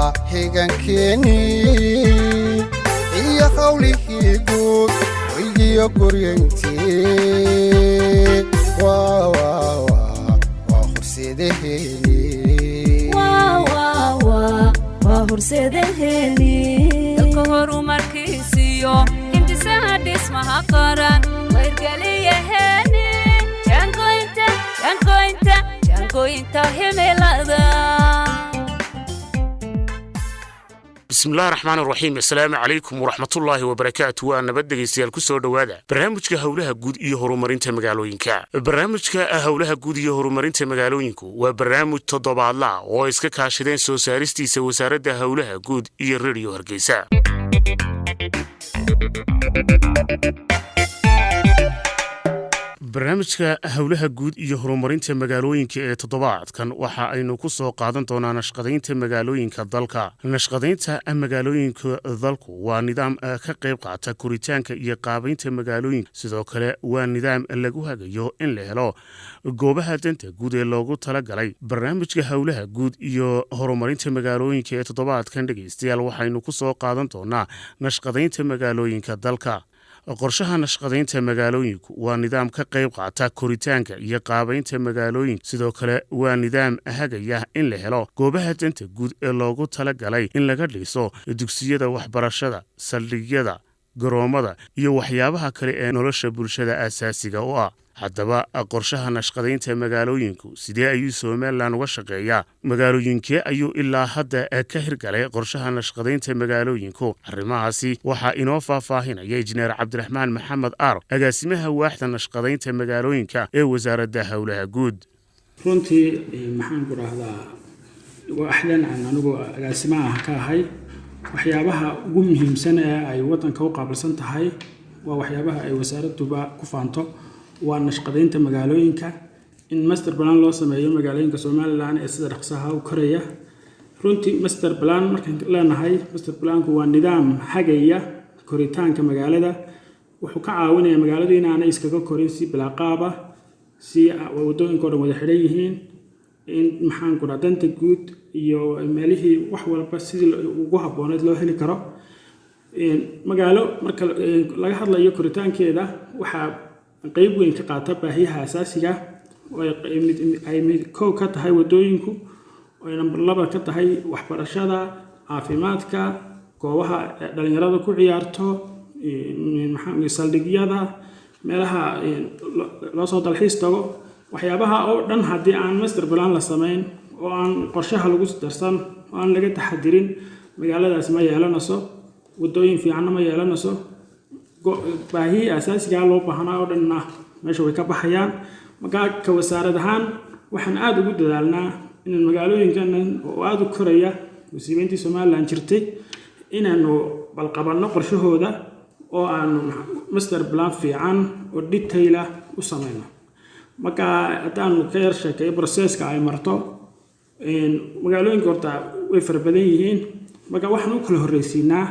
وحيغانكيني إيا قولي هيقود ويجيو قرينتي وهرسيدهيني وهرسيدهيني dalka horumarkiisiyo hindisaha dhismaha qaran wayrgaliyaheeni jangoynta himilada. بسم الله الرحمن الرحيم. السلام عليكم ورحمة الله وبركاته. وأنا بدي أسأل كسر دوادة برنامج هولها جود يهرمرين تمجالوينك. برنامج هولها جود يهرمرين تمجالوينكو وبرنامج تضبع الله وإسكا كاشدين سوسارستي سوسارد هولها جود يريو هرجيسا. barnaamijka hawlaha guud iyo horumarinta magaalooyinka ee toddobaadkan waxa aynu ku soo qaadan doonaa nashqadaynta magaalooyinka dalka. nashqadaynta magaalooyinka dalku waa nidaam ka qayb qaata koritaanka iyo qaabaynta magaalooyinka, sidoo kale waa nidaam lagu hagayo in la helo goobaha danta guud ee loogu talagalay. barnaamijka hawlaha guud iyo horumarinta magaalooyinka ee toddobaadkan dhegeystayaal waxaynu ku soo qaadan doonaa nashqadaynta magaalooyinka dalka. qorshaha nashqadaynta magaalooyinku waa nidaam ka qayb qaata koritaanka iyo qaabaynta magaalooyinka, sidoo kale waa nidaam hagaya in la helo goobaha danta guud ee loogu talagalay in laga dhiso dugsiyada waxbarashada, saldhigyada, garoomada iyo waxyaabaha kale ee nolosha bulshada aasaasiga u ah. haddaba qorshaha nashqadaynta magaalooyinku sidee ayuu Soomaaliland uga shaqeeyaa? magaalooyinkee ayuu ilaa hadda ka hirgalay qorshaha nashqadaynta magaalooyinku? arrimahaasi waxaa inoo faahfaahinaya injineer Cabdiraxmaan Maxamed Aar, agaasimaha waaxda nashqadaynta magaalooyinka ee wasaaradda hawlaha guud. runtii maxaan ku raahdaa waaxdan aan anigu agaasimaha ka ahay, waxyaabaha ugu muhiimsan ee ay wadanka u qaabilsan tahay waa waxyaabaha ay wasaaradduba ku faanto waa nashqadaynta magaalooyinka, in master plan loo sameeyo magaalooyinka Soomaaliland ee sida dhaqsaha u koraya. runtii master plan markaan leenahay, master planku waa nidaam hagaya koritaanka magaalada. wuxuu ka caawinayaa magaaladu inaanay iskaga korin si bilaaqaaba, si wadooyinka oo dhan wada xidhan yihiin, in maxaan ku raahdaa danta guud iyo meelihii wax walba sidii ugu habbooneed loo heli karo. magaalo marka laga hadlayo koritaankeeda waxaa qayb weyn ka qaata baahiyaha aasaasiga oo ay kow ka tahay wadooyinku, oo number 2 ka tahay waxbarashada, caafimaadka, goobaha dhalinyarada ku ciyaarto, saldhigyada, meelaha loo soo dalxiis tago. waxyaabaha oo dhan haddii aan master plan la samayn oo aan qorshaha lagu darsan oo aan laga taxadirin, magaaladaas ma yeelanayso wadooyin fiican, ma yeelanayso baahiyi asaasiga loo baahnaa oo dhanna meesha way ka baxayaan. marka ka wasaarad ahaan waxaan aad ugu dadaalnaa in magaalooyinkan oo aad u koraya wasiibayntii Soomaaliland jirtay inaanu balqabanno qorshahooda oo aan master plan fiican oo detail ah u samayno. marka haddaan ka yar sheekay processka ay marto, magaalooyinka horta way fara badan yihiin. marka waxaan u kala horreysiinaa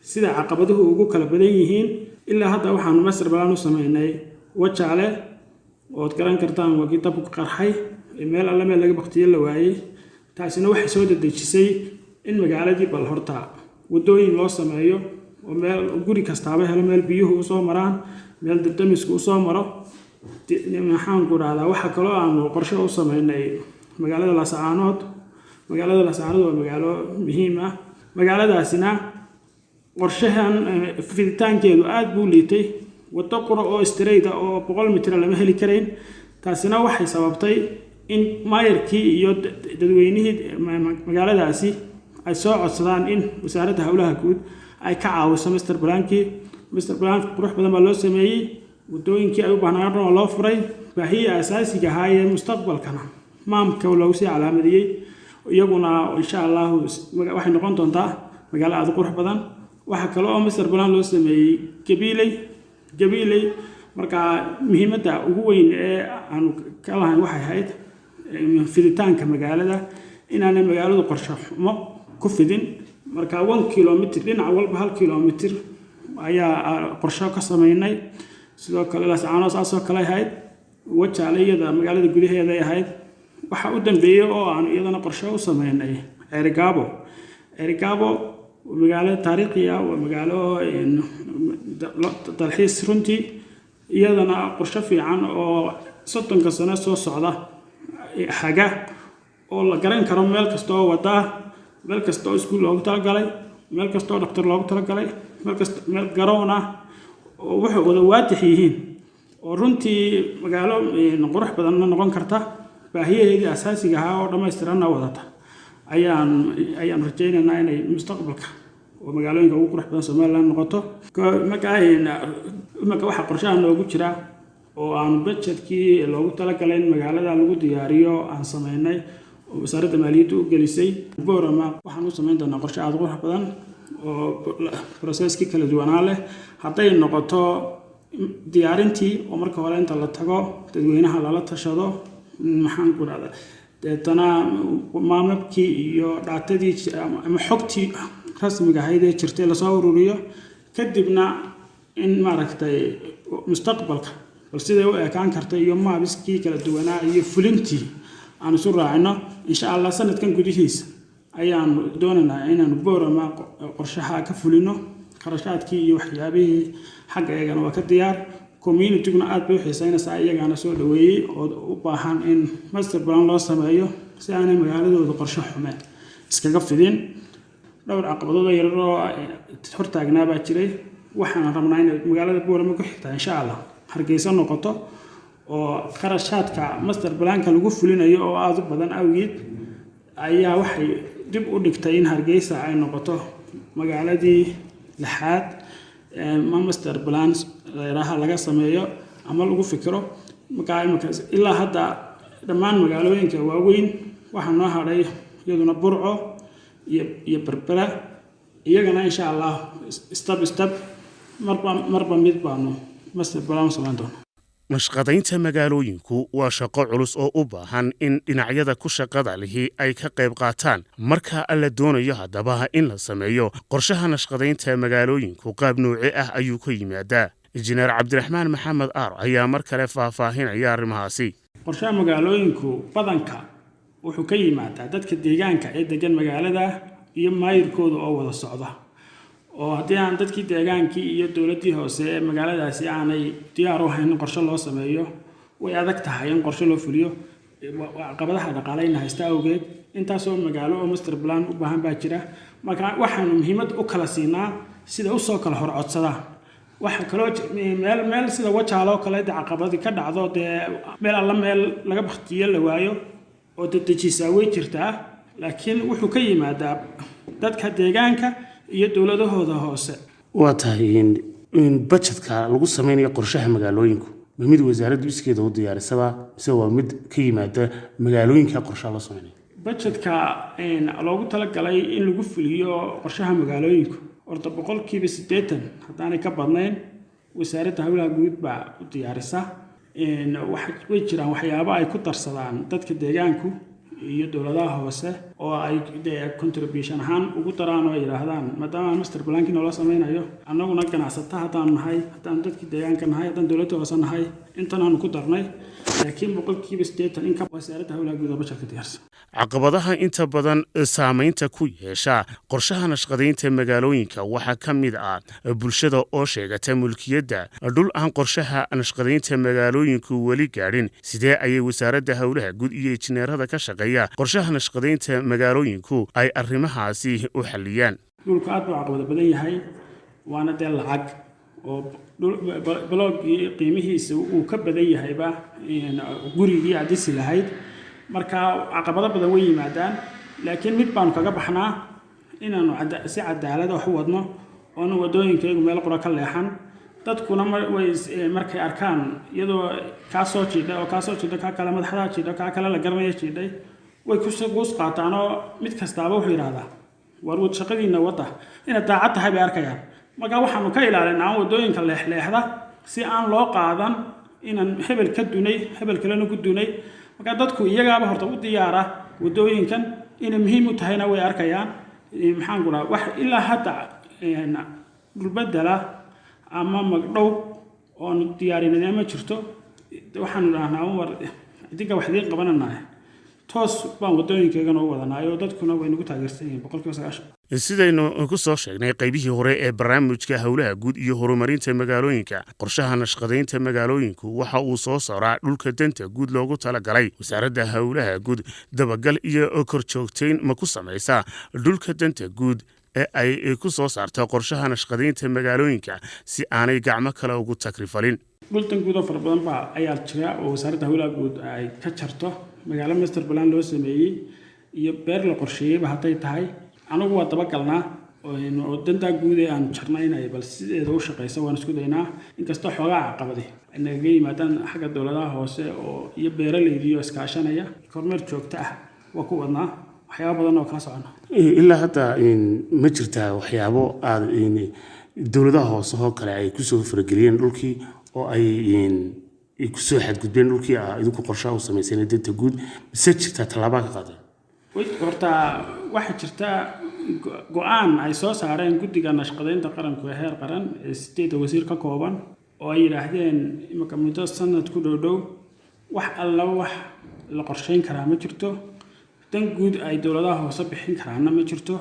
sida caqabaduhu ugu kala badan yihiin. ilaa hadda waxaan master plan u sameynay Wajaale oo garan kartaan waa kitab ku qarxay meel alla meel laga baqtiyo la waayay. taasina waxay soo dedejisay in magaaladii bal horta wadooyin loo sameeyo oo meel guri kastaaba helo meel biyuhu u soo maraan, meel damisku u soo maro. maxaan ku raahdaa waxa kale oo aan qorshe u sameynay magaalada Laascaanood. magaalada Laascaanood waa magaalo muhiim ah. magaaladaasina qorshahan fiditaankeedu aad buu liitay. wado qura oo straight oo 100 mitir lama heli karayn. taasina waxay sababtay in maayarkii iyo dadweynihii magaaladaasi ay soo codsadaan in wasaaradda hawlaha guud ay ka caawiso master plankii. master plan qurux badan baa loo sameeyay, wadooyinkii ay u baahnaan oo loo furay, baahiyaha asaasiga ah ee mustaqbalkana maamulka loogu sii calaamadiyay. iyaguna insha Allah waxay noqon doontaa magaalo aad u qurux badan. waxa kale oo master plan loo sameeyay Gabiley. marka muhiimadda ugu weyn ee aan ka lahayn waxay ahayd fiditaanka magaalada, inaanay magaaladu qorshe xumo ku fidin. marka 1 kilomitir dhinac walba 1 kilomitir ayaa qorshe ka sameynay sidoo kale laascaanood saasoo kale ahayd wajaaliyada magaalada gudaheeda ay ahayd waxa u dambeeyay oo aan iyadana qorshe u sameynay Erigabo magaalo taariikhi ah oo magaalo dalxiis runtii iyadana qorshe fiican oo 30 sano soo socda haga oo la garan karo meel kasta oo wada meel kasta oo iskuul loogu talagalay meel kasta oo dhaqtar loogu talagalay meel garoon ah oo waxa wada waadix yihiin oo runtii magaalo qurux badan noqon karta baahiyaheedii asaasiga ah oo dhameystiran wadata ayaan rajaynaynaa inay mustaqbalka oo magaalooyinka ugu qurux badan Soomaaliland noqoto marka waxa qorshaha noogu jira oo aan budgetkii loogu talagalay in magaalada lagu diyaariyo aan sameynay oo wasaaradda maaliyadda u gelisay Boorama waxaan u sameyn doonaa qorshe aad u qurux badan oo processkii kala duwanaa leh hadday noqoto diyaarintii oo marka hore inta la tago dadweynaha lala tashado maxaan ku raacdaa deetana maamulkii iyo dhaatadii ama xogtii rasmiga ahayd ee jirtay la soo ururiyo kadibna in maaragtay mustaqbalka bal sidee u ekaan kartay iyo maabiskii kala duwanaa iyo fulintii aan isu raacino insha Allah sanadkan gudihiisa ayaan doonaynaa inaan Boorama qorshaha ka fulino qarashaadkii iyo waxyaabihii xagga ayagana waa ka diyaar community-guna aad bay u xiisaynaysaa iyagana soo dhaweeyay oo u baahan in master plan loo sameeyo si aanay magaaladooda qorshe xumeed iskaga fidin dhowr caqabado yar oo hortaagnaa baa jiray waxaan rabnaa in magaalada Boorama ku xigta insha Allah Hargeysa noqoto oo qarashaadka master plan-ka lagu fulinayo oo aad u badan awgeed ayaa waxay dib u dhigtay in Hargeysa ay noqoto magaaladii lixaad master plans laga sameeyo ama lagu fikiro marka ilaa hadda dhammaan magaalooyinka waaweyn waxa noo haray iyaduna Burco iyo Berbera iyagana insha Allah step marba mid baanu master plan sameyn doonaa nashqadaynta magaalooyinku waa shaqo culus oo u baahan in dhinacyada ku shaqada lihi ay ka qayb qaataan marka la doonayo haddaba in la sameeyo qorshaha nashqadaynta magaalooyinku qaab nooci ah ayuu ka yimaadaa injineer Cabdiraxmaan Maxamed Aar ayaa mar kale faahfaahinaya arrimahaasi qorshaha magaalooyinku badanka wuxuu ka yimaadaa dadka deegaanka ee degan magaalada iyo maayirkooda oo wada socda oo haddii aan dadkii deegaankii iyo dawladdii hoose ee magaaladaasi aanay diyaar u ahayn in qorshe loo sameeyo way adag tahay in qorshe loo fuliyo caqabadaha dhaqaaleyn haysta awgeed intaasoo magaalo oo master plan u baahan baa jira marka waxaanu muhiimad u kala siinaa sida u soo kala hor codsadaa waxa kaloo meel sida wajaalo kale caqabadi ka dhacdo meel laga bakhtiyo la waayo oo dejisaa way jirtaa laakiin wuxuu ka yimaadaa dadka deegaanka iyo dawladahooda hoose waa tahay in budgetka lagu sameeyo qorshaha magaalooyinku mid wasaaraddu iskeeda u diyaarisaba mise waa mid ka yimaada magaalooyinka qorshaha la sameeyo budgetka loogu talagalay in lagu fuliyo qorshaha magaalooyinku horta 80% haddaanay ka badnayn wasaaradda hawlaha guud baa u diyaarisa way jiraan waxyaabo ay ku darsadaan dadka deegaanku iyo dawladaha hoose oo ay contribution ahaan ugu daraan oo yiraahdaan maadaama master plan-kii noo sameynayo annaguna ganacsatada haddaan nahay haddaan dadkii deegaanka nahay haddaan dawladda hoose nahay intan aan ku darnay laakiin 80% in ka wasaaradda hawlaha guud budgetka diyaarsan caqabadaha inta badan saameynta ku yeesha qorshaha nashqadaynta magaalooyinka waxaa ka mid ah bulshada oo sheegata mulkiyadda dhul aan qorshaha nashqadaynta magaalooyinku weli gaadhin sidee ayay wasaaradda hawlaha guud iyo injineerada ka shaqeeya qorshaha nashqadaynta magaalooyinku ay arrimahaasi u xaliyaan dhulku aad buu caqabad badan yahay waana lacag oo blogii qiimihiisa uu ka badan yahayba gurigii adisi lahayd marka caqabado badan way yimaadaan laakiin mid baan kaga baxnaa inaanu si cadaalad ah u wadno oo wadooyinkeegu meel qura ka leexan dadkuna markay arkaan iyadoo ka soo jiidhay ka kala madaxda jiidhay ka kala la garanaya jiidhay way ku soo qaataan oo mid kastaaba wuxuu yiraahdaa war wad shaqadiina wada ina daacad tahay bay arkayaan marka waxaanu ka ilaalinaa wadooyinka leexleexda si aan loo qaadan inaan hebel ka dunay hebel kalena ku dunay marka dadku iyagaaba horta u diyaara wadooyinkan inay muhiim u tahayna way arkayaan maxaan ku raaa wax ilaa hadda dhulbadala ama magdhow oon diyaarinay ma jirto waxaan dhahnaa war idinka wax idin qabananaa toos baan wadooyinkeegana u wadanaayo dadkuna way nagu taageersan yihiin 90%. sidaynu ku soo sheegnay qaybihii hore ee barnaamijka howlaha guud iyo horumarinta magaalooyinka qorshaha nashqadeynta magaalooyinku waxa uu soo saaraa dhulka danta guud loogu talagalay wasaaradda howlaha guud dabagal iyo korjoogteyn ma ku samaysaa dhulka danta guud ee ay ku soo saarto qorshaha nashqadeynta magaalooyinka si aanay gacmo kale ugu takrifalin dhulkan guud oo fara badan baa ayaa jira oo wasaaradda howlaha guud ay ka jarto magaalo master plan loo sameeyay iyo beer la qorsheeyay haday tahay anagu waa dabagalnaa oo danta guud ee aan jarnaynay bal sideeda u shaqeysa waan isku daynaa inkastoo xoogaa caqabadi inaga yimaadaan xagga dawladaha hoose oo iyo beeraleyda iyo iskaashanaya kormeer joogto ah waa ku wadnaa waxyaabo badan oo kala socona ilaa hadda ma jirtaa waxyaabo aad dawladaha hoose oo kale ay ku soo farageliyeen dhulkii oo ay ku soo xadgudbeen dhulkii idinku qorshaha u sameysay danta guud mise jirtaa tallaabo ka qaaday horta waxa jirta go'aan ay soo saareen guddiga nashqadeynta qaranka ee heer qaran ee 8 wasiir ka kooban oo ay yiraahdeen imika muddo sanad ku dhow wax alla wax la qorsheyn karaa ma jirto dan guud ay dawladaha hoose bixin karaan ma jirto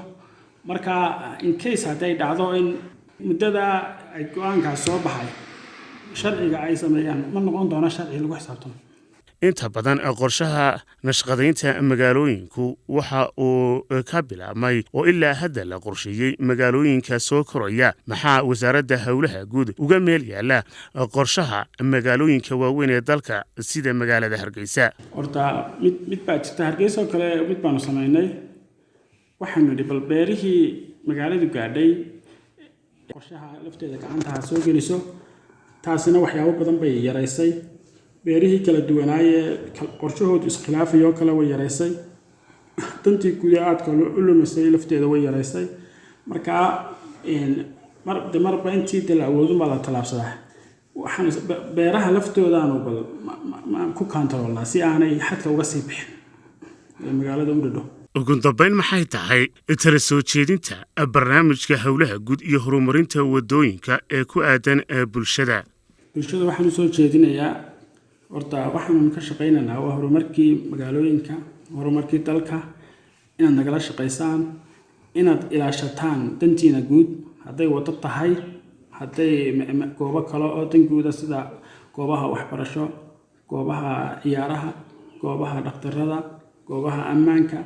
marka in case haday dhacdo in muddada ay go'aankaas soo baxay sharciga ay sameeyaan ma noqon doona sharci lagu xisaabtamo inta badan qorshaha nashqadeynta magaalooyinku waxa uu ka bilaabmay oo ilaa hadda la qorsheeyay magaalooyinka soo koraya maxaa wasaaradda howlaha guud uga meel yaala qorshaha magaalooyinka waaweyn ee dalka sida magaalada Hargeysa horta mid baa jirta Hargeysa oo kale mid baanu sameynay waxaanu dhibal beerihii magaaladu gaadhay qorshaha lafteeda gacanta soo geliso taasina waxyaabo badan bay yareysay beerihii kala duwanaaye qorshahoodu iskhilaafyo kala way yareysay dantii guud aad kale u lumisay lafteeda way yareysay marka marba intii la awoodo ma la talaabsadaa waxaan beeraha laftoodaanu bal ku controlnaa si aanay xadka uga sii bixin magaalada u dhadhow ugu dambeyn maxay tahay tala soo jeedinta barnaamijka howlaha guud iyo horumarinta wadooyinka ee ku aadan bulshada waxaan soo jeedinayaa horta waxaan ka shaqeynaynaa waa horumarkii magaalooyinka horumarkii dalka inaad nagala shaqeysaan inaad ilaashataan dantiina guud haday wado tahay haday goobo kale oo dan guud sida goobaha waxbarasho goobaha ciyaaraha goobaha dhaqtarada goobaha ammaanka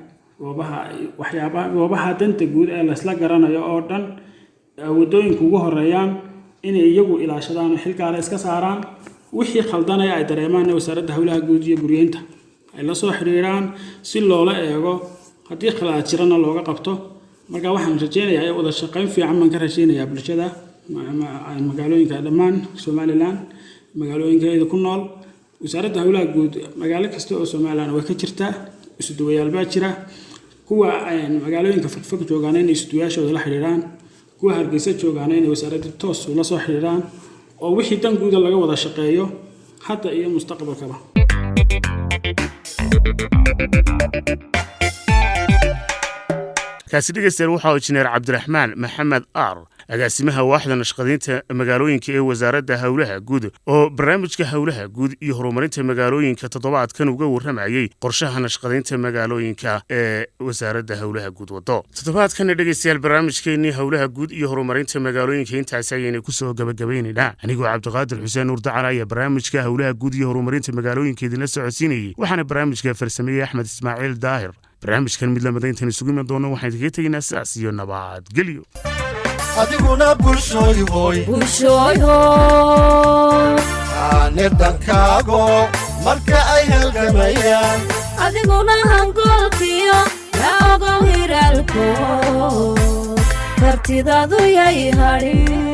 goobaha danta guud ee la isla garanayo oo dhan wadooyinku ugu horeeyaan inay iyagu ilaashadaan xilkaale iska saaraan wixii khaldanaya ay dareemaan wasaaradda howlaha guud iyo guryeynta ay la soo xiriiraan si loola eego haddii khalaad jirana looga qabto marka waxaan rajeynayaa wada shaqeyn fiican baan ka rajeynayaa bulshada magaalooyinka dhammaan Somaliland magaalooyinkeeda ku nool wasaaradda howlaha guud magaalo kasta oo Somaliland way ka jirtaa isu duwayaal baa jira kuwa magaalooyinka fog joogaan inay isu duwayaashooda la xiriiraan kuwa Hargeysa joogaan inay wasaaradda toos la soo xiriiraan oo wixii dan guud laga wada shaqeeyo hadda iyo mustaqbalkaba kaasi dhegeystayaal waxa uu injineer Cabdiraxmaan Maxamed Aar agaasimaha waaxda nashqadeynta magaalooyinka ee wasaaradda howlaha guud oo barnaamijka howlaha guud iyo horumarinta magaalooyinka toddobaadkan uga waramayay qorshaha nashqadeynta magaalooyinka ee wasaaradda howlaha guud wado toddobaadkan dhegeystayaal barnaamijkeennii howlaha guud iyo horumarinta magaalooyinka intaas ayayna ku soo gabagabaynaynaa anigoo Cabdiqaadir Xuseen Nuur Dacala ayaa barnaamijka howlaha guud iyo horumarinta magaalooyinka idinla socodsiinayay waxaana barnaamijka farsameeyay Axmed Ismaaciil Daahir barnaamijkan mid lamada intaan isugu iman doono waxaan idinkaga tegaynaa sidaas iyo nabadgelyo adiguna bulshooy hooy aanirdankaago marka ay halgamayaan adiguna hangoolkiyo la ogow hiraalko kartidaadu yay hadhin